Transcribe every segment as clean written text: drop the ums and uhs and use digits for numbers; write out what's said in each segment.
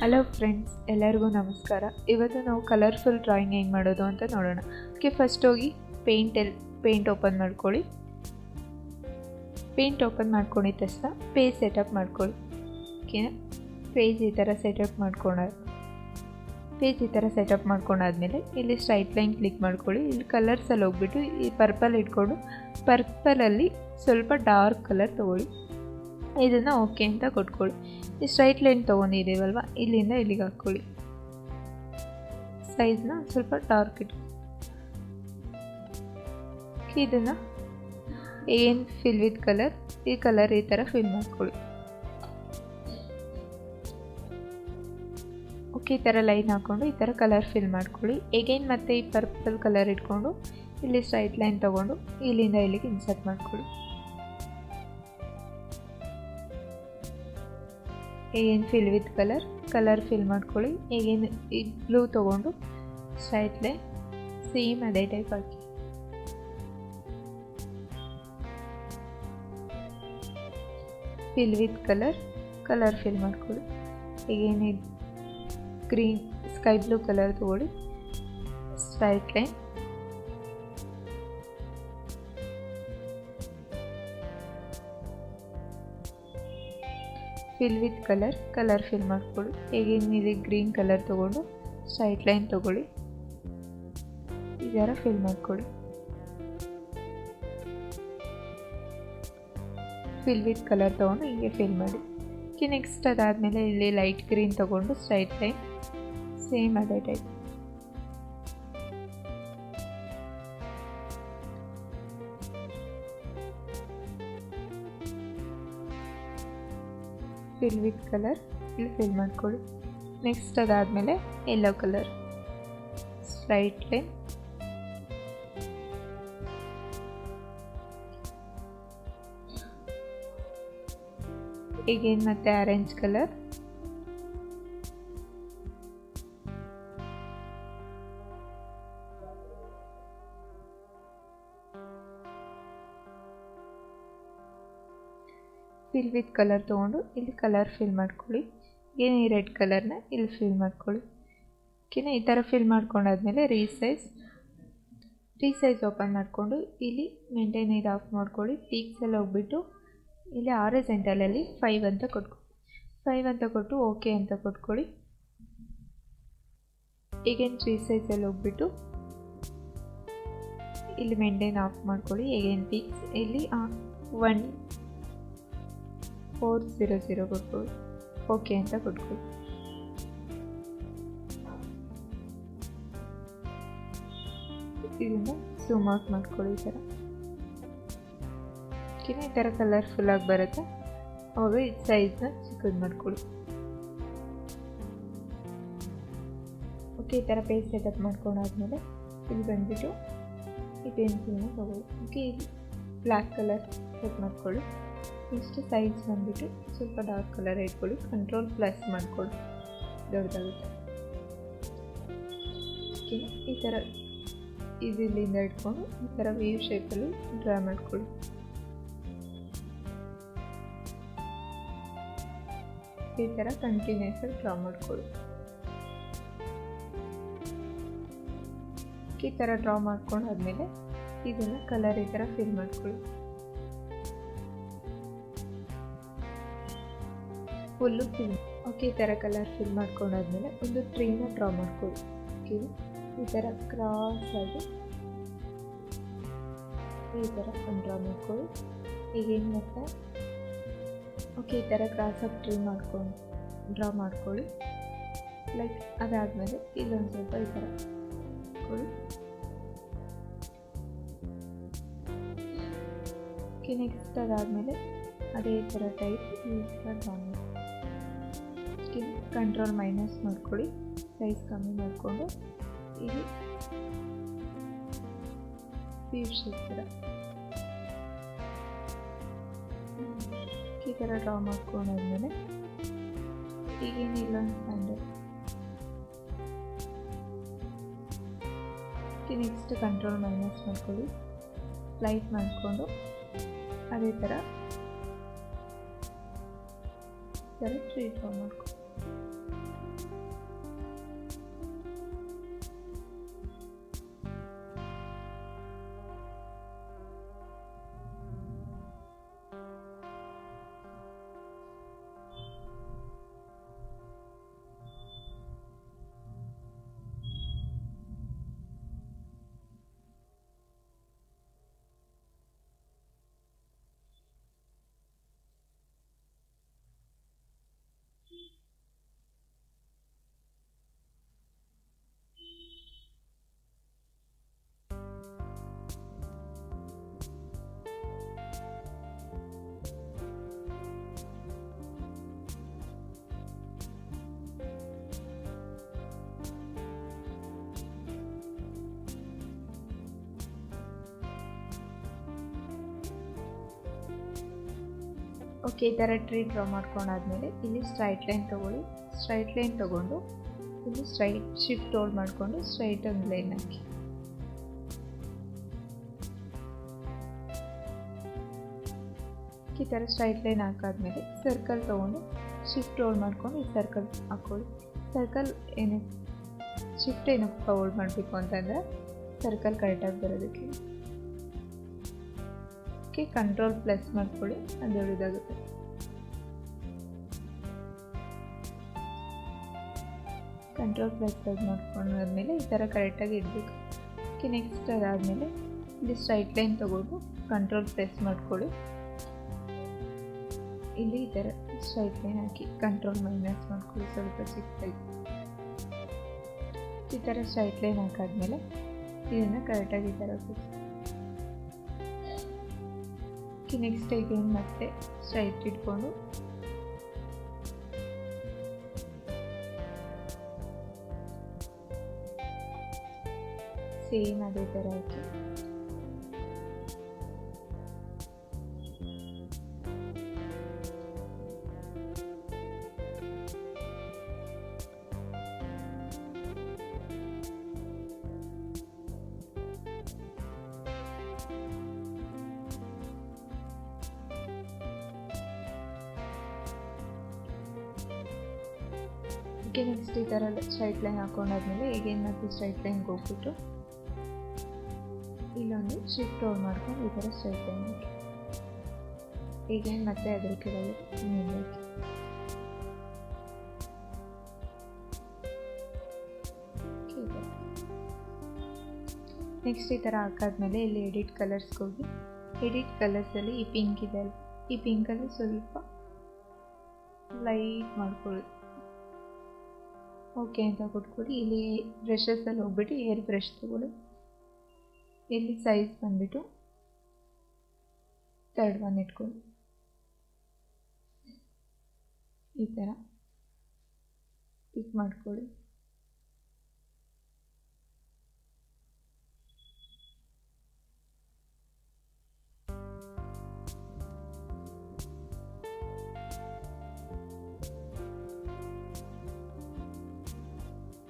Hello friends, ಎಲ್ಲರಿಗೂ ನಮಸ್ಕಾರ. ಇವತ್ತು ನಾವು ಕಲರ್ಫುಲ್ ಡ್ರಾಯಿಂಗ್ ಹೆಂಗೆ ಮಾಡೋದು ಅಂತ ನೋಡೋಣ. ಓಕೆ, ಫಸ್ಟ್ ಹೋಗಿ ಪೇಂಟ್ ಓಪನ್ ಮಾಡ್ಕೊಳ್ಳಿ. ಪೇಂಟ್ ಓಪನ್ ಮಾಡ್ಕೊಂಡಿದ್ದ ತಕ್ಷಣ ಪೇಜ್ ಸೆಟಪ್ ಮಾಡ್ಕೊಳ್ಳಿ. ಓಕೆನಾ? ಪೇಜ್ ಈ ಥರ ಸೆಟಪ್ ಮಾಡ್ಕೊಂಡಾದ್ಮೇಲೆ ಇಲ್ಲಿ ಸ್ಟ್ರೈಟ್ ಲೈನ್ ಕ್ಲಿಕ್ ಮಾಡ್ಕೊಳ್ಳಿ. ಇಲ್ಲಿ ಕಲರ್ಸಲ್ಲಿ ಹೋಗ್ಬಿಟ್ಟು ಈ ಪರ್ಪಲ್ ಇಟ್ಕೊಂಡು ಪರ್ಪಲಲ್ಲಿ ಸ್ವಲ್ಪ ಡಾರ್ಕ್ ಕಲರ್ ತೊಗೊಳ್ಳಿ. ಇದನ್ನು ಓಕೆ ಅಂತ ಕೊಟ್ಕೊಳ್ಳಿ. ಈ ಸ್ಟ್ರೈಟ್ ಲೈನ್ ತೊಗೊಂಡಿದ್ದೀವಲ್ವ, ಇಲ್ಲಿಂದ ಇಲ್ಲಿಗೆ ಹಾಕ್ಕೊಳ್ಳಿ. ಸೈಜ್ನ ಸ್ವಲ್ಪ ಡಾರ್ಕ್ ಇಟ್ಕೊಳ್ಳಿ. ಇದನ್ನು ಏನು ಫಿಲ್ ವಿತ್ ಕಲರ್, ಈ ಕಲರ್ ಈ ಥರ ಫಿಲ್ ಮಾಡ್ಕೊಳ್ಳಿ. ಓಕೆ, ಈ ಥರ ಲೈನ್ ಹಾಕ್ಕೊಂಡು ಈ ಥರ ಕಲರ್ ಫಿಲ್ ಮಾಡ್ಕೊಳ್ಳಿ. ಎಗೈನ್ ಮತ್ತೆ ಈ ಪರ್ಪಲ್ ಕಲರ್ ಇಟ್ಕೊಂಡು ಇಲ್ಲಿ ಸ್ಟ್ರೈಟ್ ಲೈನ್ ತೊಗೊಂಡು ಇಲ್ಲಿಂದ ಇಲ್ಲಿಗೆ ಇನ್ಸರ್ಟ್ ಮಾಡ್ಕೊಳ್ಳಿ. ಏನು ಫಿಲ್ ವಿತ್ ಕಲರ್ ಫಿಲ್ ಮಾಡ್ಕೊಳ್ಳಿ. ಈಗೇನು ಈ ಬ್ಲೂ ತೊಗೊಂಡು ಸ್ಟ್ರೈಟ್ ಲೈನ್ ಸೇಮ್ ಅದೇ type hockey. Fill with colour fill ಮಾಡ್ಕೊಳ್ಳಿ. ಈಗೇನು ಗ್ರೀನ್ ಸ್ಕೈ ಬ್ಲೂ ಕಲರ್ ತೊಗೊಳ್ಳಿ. Straight line fill with colour fill ಮಾಡ್ಕೊಳ್ಳಿ. ಈಗೇನು ಇಲ್ಲಿ ಗ್ರೀನ್ ಕಲರ್ ತೊಗೊಂಡು ಸ್ಟ್ರೈಟ್ ಲೈನ್ ತೊಗೊಳ್ಳಿ. ಈ ಥರ ಫಿಲ್ ಮಾಡ್ಕೊಳ್ಳಿ. ಫಿಲ್ ವಿತ್ ಕಲರ್ ತೊಗೊಂಡು ಹೀಗೆ ಫಿಲ್ ಮಾಡಿ. ನೆಕ್ಸ್ಟ್ ಅದಾದಮೇಲೆ ಇಲ್ಲಿ ಲೈಟ್ ಗ್ರೀನ್ ತೊಗೊಂಡು ಸ್ಟ್ರೈಟ್ ಲೈನ್ ಸೇಮ್ ಅದೇ ಟೈಪ್. ಫಿಲ್ ವಿತ್ ಕಲರ್ ಇಲ್ಲಿ ಫಿಲ್ ಮಾಡ್ಕೊಳ್ಳಿ. ನೆಕ್ಸ್ಟ್ ಅದಾದಮೇಲೆ ಯೆಲ್ಲೋ ಕಲರ್ ಸ್ಟ್ರೈಟ್ ಲೈನ್ ಈಗೇನು ಮತ್ತೆ orange colour fill with colour ತೊಗೊಂಡು ಇಲ್ಲಿ ಕಲರ್ ಫಿಲ್ ಮಾಡ್ಕೊಳ್ಳಿ. ಏನು ಈ ರೆಡ್ ಕಲರ್ನ ಇಲ್ಲಿ ಫಿಲ್ ಮಾಡ್ಕೊಳ್ಳಿ. ಓಕೆನಾ? ಈ ಥರ ಫಿಲ್ ಮಾಡ್ಕೊಂಡಾದ್ಮೇಲೆ ರೀಸೈಜ್ ಓಪನ್ ಮಾಡಿಕೊಂಡು ಇಲ್ಲಿ ಮೇಂಟೈನ್ ಇದು ಆಫ್ ಮಾಡ್ಕೊಳ್ಳಿ. ಪೀಕ್ಸಲ್ಲಿ ಹೋಗ್ಬಿಟ್ಟು ಇಲ್ಲಿ ಹಾರಿಜಾಂಟಲಲ್ಲಿ 5 ಅಂತ ಕೊಟ್ಟು ಓಕೆ ಅಂತ ಕೊಟ್ಕೊಳ್ಳಿ. ಈಗೇನು ರೀಸೈಜಲ್ಲಿ ಹೋಗ್ಬಿಟ್ಟು ಇಲ್ಲಿ ಮೇಂಟೈನ್ ಆಫ್ ಮಾಡ್ಕೊಳ್ಳಿ. ಈಗೇನು ಪೀಕ್ಸ್ ಇಲ್ಲಿ 1400 ಕೊಟ್ಕೊಳ್ಳಿ. ಓಕೆ ಅಂತ ಕೊಟ್ಕೊಳ್ಳಿ. ಇದನ್ನು ಝೂಮ್ ಔಟ್ ಮಾಡ್ಕೊಳ್ಳಿ. ಈ ಥರ ಈ ಥರ ಕಲರ್ಫುಲ್ಲಾಗಿ ಬರುತ್ತೆ. ಅವಾಗ ಈ ಸೈಜ್ನ ಚಿಕ್ಕದು ಮಾಡ್ಕೊಳ್ಳಿ. ಓಕೆ, ಈ ಥರ ಪೇಜ್ ಸೆಟಪ್ ಮಾಡ್ಕೊಂಡಾದ್ಮೇಲೆ ಇಲ್ಲಿ ಬಂದುಬಿಟ್ಟು ಈ ಪೆನ್ಸಿಲ್ನ ತೊಗೊಳ್ಳಿ. ಓಕೆ, ಇದು ಬ್ಲ್ಯಾಕ್ ಕಲರ್ ಸೆಟ್ ಮಾಡ್ಕೊಳ್ಳಿ. ಇಷ್ಟು ಸೈಜ್ ಬಂದುಬಿಟ್ಟು ಸ್ವಲ್ಪ ಡಾರ್ಕ್ ಕಲರ್ ಇಟ್ಕೊಳ್ಳಿ. Ctrl+ ಮಾಡ್ಕೊಳ್ಳಿ, ದೊಡ್ಡದಾಗುತ್ತೆ. ಓಕೆ, ಈ ಥರ ಇಲ್ಲಿಂದ ಇಟ್ಕೊಂಡು ಈ ಥರ ವೇವ್ ಶೇಪಲ್ಲಿ ಡ್ರಾ ಮಾಡ್ಕೊಳ್ಳಿ. ಈ ಥರ ಕಂಟಿನ್ಯೂಸಲ್ಲಿ ಡ್ರಾ ಮಾಡ್ಕೊಳ್ಳಿ. ಈ ಥರ ಡ್ರಾ ಮಾಡ್ಕೊಂಡಾದ್ಮೇಲೆ ಇದನ್ನು ಕಲರ್ ಈ ಥರ ಫಿಲ್ ಮಾಡ್ಕೊಳ್ಳಿ. Full fill. ಓಕೆ, ಈ ಥರ ಕಲರ್ ಫಿಲ್ ಮಾಡ್ಕೊಂಡಾದ್ಮೇಲೆ ಒಂದು ಟ್ರೀನ ಡ್ರಾ ಮಾಡ್ಕೊಳ್ಳಿ. ಓಕೆ, ಈ ಥರ ಕ್ರಾಸಾಗಿ ಈ ಥರ ಒಂದು ಡ್ರಾ ಮಾಡ್ಕೊಳ್ಳಿ. ಈಗೇನು ಮತ್ತೆ ಓಕೆ, ಈ ಥರ ಕ್ರಾಸಾಗಿ ಡ್ರಾ ಮಾಡ್ಕೊಳ್ಳಿ. ಲೈಕ್ ಅದಾದಮೇಲೆ ಇಲ್ಲೊಂದು ಸ್ವಲ್ಪ ಈ ಥರ ಮಾಡ್ಕೊಳ್ಳಿ. ಓಕೆ, ನೆಕ್ಸ್ಟ್ ಅದಾದಮೇಲೆ ಅದೇ ಥರ ಟೈಪ್ ಈ ಥರ ಡ್ರಾ ಮಾಡಿ. Ctrl- ಮಾಡ್ಕೊಳ್ಳಿ. ಸೈಜ್ ಕಮ್ಮಿ ಮಾಡಿಕೊಂಡು ಇಲ್ಲಿ ವೇವ್ ಶೇಪ್ ಥರ ಈ ಥರ ಡ್ರಾ ಮಾಡ್ಕೊಂಡಾದ್ಮೇಲೆ ಈಗೇನಿಲ್ಲ ಸ್ಟ್ಯಾಂಡರ್ಡ್. ನೆಕ್ಸ್ಟ್ Ctrl- ಮಾಡ್ಕೊಳ್ಳಿ. ಲೈಟ್ ಮಾಡಿಕೊಂಡು ಅದೇ ಥರ ಟ್ರೀ ಡ್ರಾ ಮಾಡ್ಕೊಳ್ಳಿ. ಓಕೆ, ಈ ಥರ ಟ್ರೀ ಡ್ರಾ ಮಾಡ್ಕೊಂಡಾದ್ಮೇಲೆ ಇಲ್ಲಿ ಸ್ಟ್ರೈಟ್ ಲೈನ್ ತೊಗೊಳ್ಳಿ. ಸ್ಟ್ರೈಟ್ ಲೈನ್ ತೊಗೊಂಡು ಇಲ್ಲಿ ಸ್ಟ್ರೈಟ್ ಶಿಫ್ಟ್ ಹೋಲ್ಡ್ ಮಾಡಿಕೊಂಡು ಸ್ಟ್ರೈಟ್ ಒಂದು ಲೈನ್ ಹಾಕಿ. ಈ ಥರ ಸ್ಟ್ರೈಟ್ ಲೈನ್ ಹಾಕಾದ್ಮೇಲೆ ಸರ್ಕಲ್ ತೊಗೊಂಡು ಶಿಫ್ಟ್ ಹೋಲ್ಡ್ ಮಾಡ್ಕೊಂಡು ಈ ಸರ್ಕಲ್ ಹಾಕ್ಕೊಳ್ಳಿ. ಸರ್ಕಲ್ ಏನಕ್ಕೆ ಶಿಫ್ಟ್ ಏನಕ್ಕೆ ಹೋಲ್ಡ್ ಮಾಡಬೇಕು ಅಂತಂದರೆ ಸರ್ಕಲ್ ಕರೆಕ್ಟಾಗಿ ಬರೋದಕ್ಕೆ. ಓಕೆ, ಕಂಟ್ರೋಲ್ ಪ್ಲಸ್ ಮಾಡ್ಕೊಳ್ಳಿ, ಅದು ಒಳ್ಳೆಯದಾಗುತ್ತೆ. ಕಂಟ್ರೋಲ್ ಪ್ಲಸ್ ಮಾಡ್ಕೊಂಡಾದ್ಮೇಲೆ ಈ ಥರ ಕರೆಕ್ಟಾಗಿ ಇಡಬೇಕು. ಓಕೆ, ನೆಕ್ಸ್ಟ್ ಅದಾದಮೇಲೆ ಇಲ್ಲಿ ಸ್ಟ್ರೈಟ್ ಲೈನ್ ತೊಗೊಂಡು ಕಂಟ್ರೋಲ್ ಪ್ರೆಸ್ ಮಾಡ್ಕೊಳ್ಳಿ. ಇಲ್ಲಿ ಈ ಥರ ಸ್ಟ್ರೈಟ್ ಲೈನ್ ಹಾಕಿ ಕಂಟ್ರೋಲ್ ಮೈನಸ್ ಮಾಡ್ಕೊಳ್ಳಿ ಸ್ವಲ್ಪ ಚಿಕ್ಕದಾಗಿ. ಈ ಥರ ಸ್ಟ್ರೈಟ್ ಲೈನ್ ಹಾಕಾದ್ಮೇಲೆ ಇದನ್ನು ಕರೆಕ್ಟಾಗಿ ಈ ಥರ ನೆಕ್ಸ್ಟ್ ಏನು ಮತ್ತೆ ಸ್ಟ್ರೈಟ್ ಇಟ್ಕೊಂಡು ಸೇಮ್ ಅದೇ ಥರ ಹಾಕಿ ನೆಕ್ಸ್ಟ್ ಈ ಥರ ಸ್ಟ್ರೈಟ್ ಲೈನ್ ಹಾಕೊಂಡಾದ್ಮೇಲೆ ಈಗೇನು ಮತ್ತೆ ಸ್ಟ್ರೈಟ್ ಲೈನ್ಗೆ ಹೋಗ್ಬಿಟ್ಟು ಇಲ್ಲೊಂದು ಶಿಫ್ಟ್ ಹೋಲ್ಡ್ ಮಾಡ್ಕೊಂಡು ಈ ಥರ ಸ್ಟ್ರೈಟ್ ಲೈನ್ ಹಾಕಿ. ಈಗೇನು ಮತ್ತೆ ಅದ್ರ ಕೆಳಗೆ ನೆಕ್ಸ್ಟ್ ಈ ಥರ ಹಾಕಾದ್ಮೇಲೆ ಇಲ್ಲಿ ಎಡಿಟ್ ಕಲರ್ಸ್ಗೆ ಹೋಗಿ ಎಡಿಟ್ ಕಲರ್ಸಲ್ಲಿ ಈ ಪಿಂಕ್ ಇದೆ ಅಲ್ಲ, ಈ ಪಿಂಕಲ್ಲಿ ಸ್ವಲ್ಪ ಲೈಟ್ ಮಾಡ್ಕೊಳ್ಳಿ. ಓಕೆ ಅಂತ ಕೊಟ್ಕೊಳ್ಳಿ. ಇಲ್ಲಿ ಬ್ರಷಸಲ್ಲಿ ಹೋಗ್ಬಿಟ್ಟು ಏರ್ ಬ್ರಷ್ ತಗೊಳ್ಳಿ. ಇಲ್ಲಿ ಸೈಜ್ ಬಂದುಬಿಟ್ಟು 3 ಇಟ್ಕೊಳ್ಳಿ. ಈ ಥರ ಪಿಕ್ ಮಾಡ್ಕೊಳ್ಳಿ.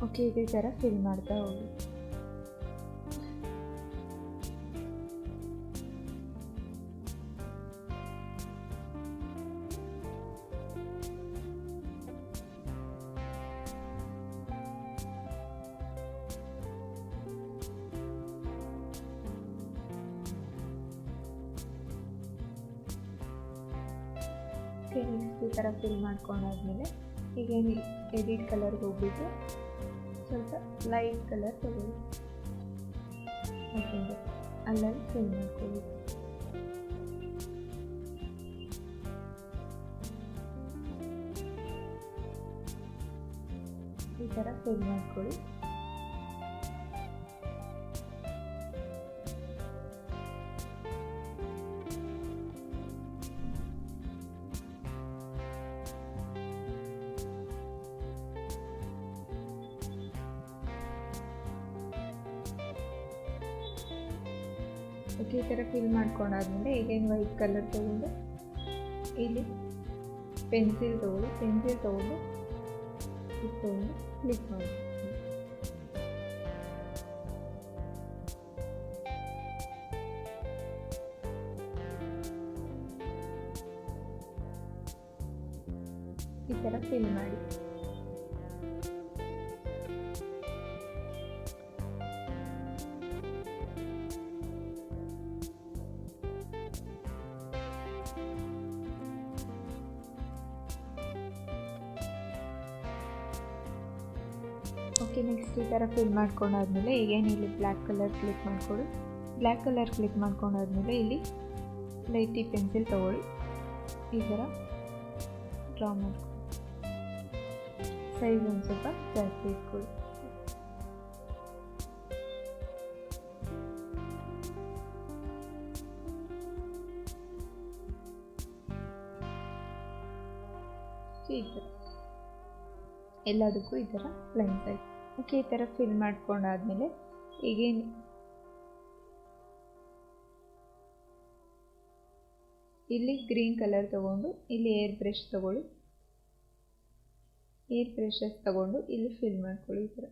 ಓಕೆ, ಇದೇ ಥರ ಫಿಲ್ ಮಾಡ್ತಾ ಹೋಗಿ. ನೆಕ್ಸ್ಟ್ ಈ ಥರ ಫಿಲ್ ಮಾಡ್ಕೊಂಡಾದ್ಮೇಲೆ ಈಗೇನು ಎಡಿಟ್ ಕಲರ್ಗೆ ಹೋಗ್ಬಿಟ್ಟು ಸ್ವಲ್ಪ ಲೈಟ್ ಕಲರ್ ತಗೊಳ್ಳಿ. ಓಕೆ, ಅಲ್ಲಲ್ಲಿ ಫಿಲ್ ಮಾಡ್ಕೊಳ್ಳಿ. ಈ ಥರ ಫಿಲ್ ಮಾಡ್ಕೊಳ್ಳಿ. ಓಕೆ, ಈ ಥರ ಫಿಲ್ ಮಾಡ್ಕೊಂಡಾದ್ಮೇಲೆ ಈಗೇನು ವೈಟ್ ಕಲರ್ ತೊಗೊಂಡು ಇಲ್ಲಿ ಪೆನ್ಸಿಲ್ ತೊಗೊಂಡು ಇಟ್ಕೊಂಡು ಕ್ಲಿಕ್ ಮಾಡಿ. ಈ ಥರ ಫಿಲ್ ಮಾಡಿ. ಓಕೆ, ನೆಕ್ಸ್ಟ್ ಈ ಥರ ಫಿಲ್ ಮಾಡ್ಕೊಂಡಾದ್ಮೇಲೆ ಈಗೇನು ಇಲ್ಲಿ ಬ್ಲ್ಯಾಕ್ ಕಲರ್ ಕ್ಲಿಕ್ ಮಾಡ್ಕೊಳ್ಳಿ. ಬ್ಲ್ಯಾಕ್ ಕಲರ್ ಕ್ಲಿಕ್ ಮಾಡ್ಕೊಂಡಾದ್ಮೇಲೆ ಇಲ್ಲಿ ಲೈಟಿ ಪೆನ್ಸಿಲ್ ತೊಗೊಳ್ಳಿ. ಈ ಥರ ಡ್ರಾ ಮಾಡ್ಕೊಳ್ಳಿ. ಸೈಜ್ ಒಂದು ಸ್ವಲ್ಪ ಜಾಸ್ತಿ ಇಟ್ಕೊಳ್ಳಿ. ಈ ಥರ ಎಲ್ಲದಕ್ಕೂ ಈ ಥರ ಲೈನ್ಸ್ ಆಯ್ತು. ಓಕೆ, ಈ ಥರ ಫಿಲ್ ಮಾಡ್ಕೊಂಡಾದ್ಮೇಲೆ ಈಗೇನು ಇಲ್ಲಿ ಗ್ರೀನ್ ಕಲರ್ ತಗೊಂಡು ಇಲ್ಲಿ ಏರ್ ಬ್ರಷ್ ತಗೊಳ್ಳಿ. ಏರ್ ಬ್ರಷಸ್ ತಗೊಂಡು ಇಲ್ಲಿ ಫಿಲ್ ಮಾಡ್ಕೊಳ್ಳಿ ಈ ಥರ.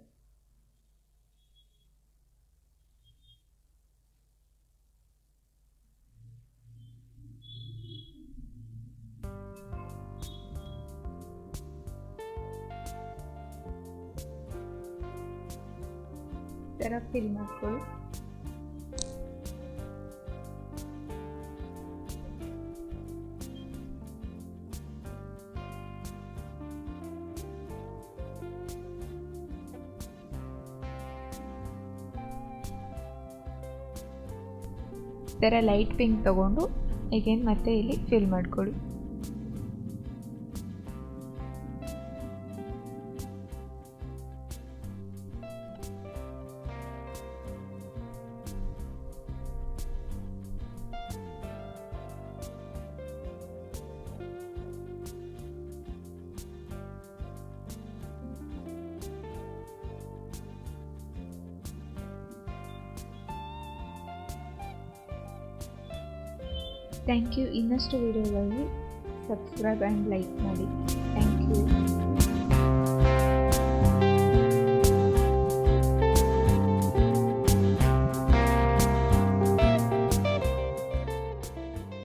ಫಿಲ್ ಮಾಡ್ಕೊಳ್ಳಿ. ಈ ಥರ ಲೈಟ್ ಪಿಂಕ್ ತಗೊಂಡು ಅಗೇನ್ ಮತ್ತೆ ಇಲ್ಲಿ ಫಿಲ್ ಮಾಡ್ಕೊಳ್ಳಿ. Thank you. ಇನ್ನಷ್ಟು ವಿಡಿಯೋಗಾಗಿ ಸಬ್ಸ್ಕ್ರೈಬ್ ಆ್ಯಂಡ್ ಲೈಕ್ ಮಾಡಿ. Thank you.